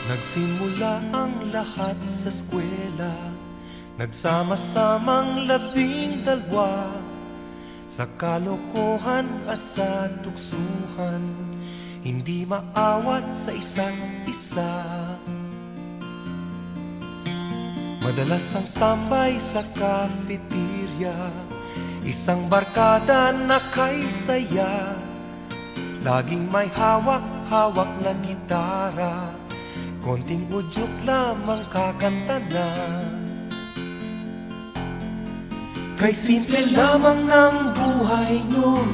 Nagsimula ang lahat sa eskwela, nagsama-samang 12 sa kalokohan at sa tuksuhan, hindi maawat sa isa't isa. Madalas ang standby sa cafeteria, isang barkada na kay saya, laging may hawak-hawak na gitara, konting udyok lamang kakanta na. Kay simple lamang ng buhay nun,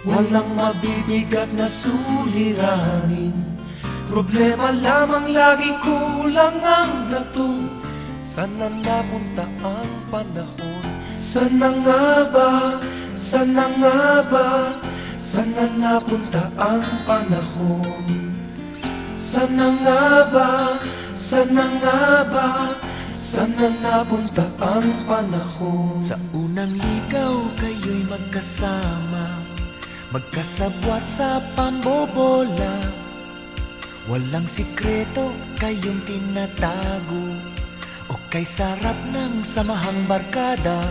walang mabibigat na suliranin. Problema lamang lagi, kulang ang gatong. Sana napunta ang panahon? Sana nga ba? Sana nga ba? Sana napunta ang panahon? Sana nga ba? Sana nga ba? Sana napunta ang panahon? Sa unang ligaw kayo'y magkasama, magkasabwat sa pambobola. Walang sikreto kayong tinatago, o kay sarap ng samahang barkada.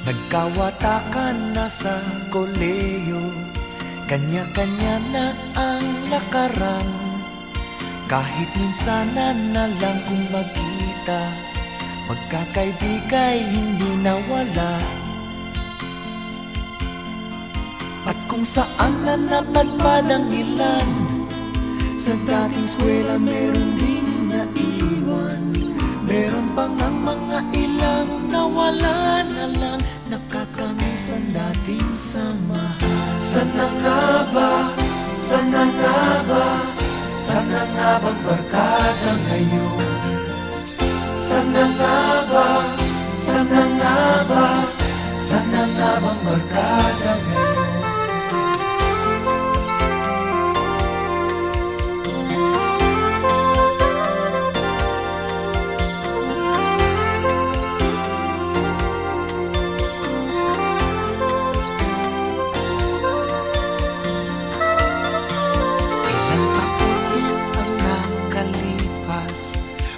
Nagkawatakan na sa koleyo, kanya-kanya na ang lakaran. Kahit minsanan na lang kung magkita, magkakaibigay hindi nawala. At kung saan na napadpad ang ilan, sa dating eskwela meron din naiwan. Meron pang ang mga ilang nawala na lang, nakakamiss ang dating samahan. Sana nga ba? Sana nga ba? Sana nga bang barkada ngayon? Sana nga ba? Sana nga ba? Sana nga bang barkada ngayon?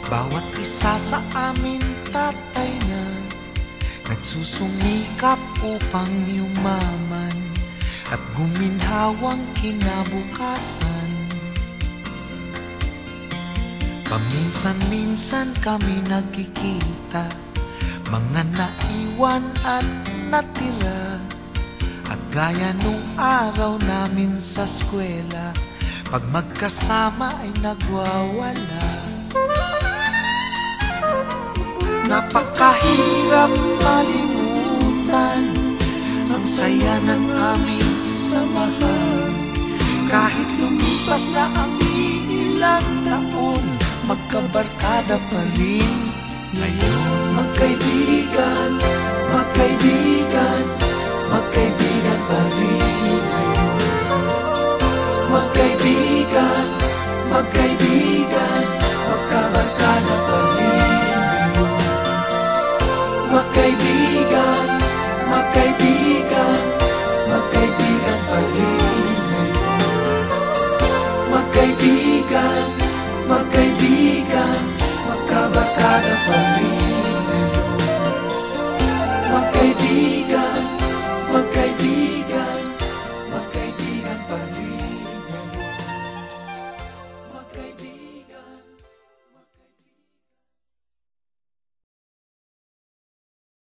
Bawat isa sa amin tatay na, nagsusumikap upang yumaman at guminhawang kinabukasan. Paminsan-minsan kami nagkikita, mga naiwan at natira. At gaya nung araw namin sa eskwela, pag magkasama ay nagwawala. Napakahirap malimutan ang saya ng aming samahan. Kahit lumipas na ang ilang taon, magkabarkada pa rin ngayon. Magkaibigan, magkaibigan, magkaibigan pa rin ngayon. Magkaibigan, magkaibigan, magkabarkada pa rin. Magkaibigan, magkaibigan, magkaibigan pa rin ngayon. Magkaibigan, magkaibigan, magkabarkada pa rin.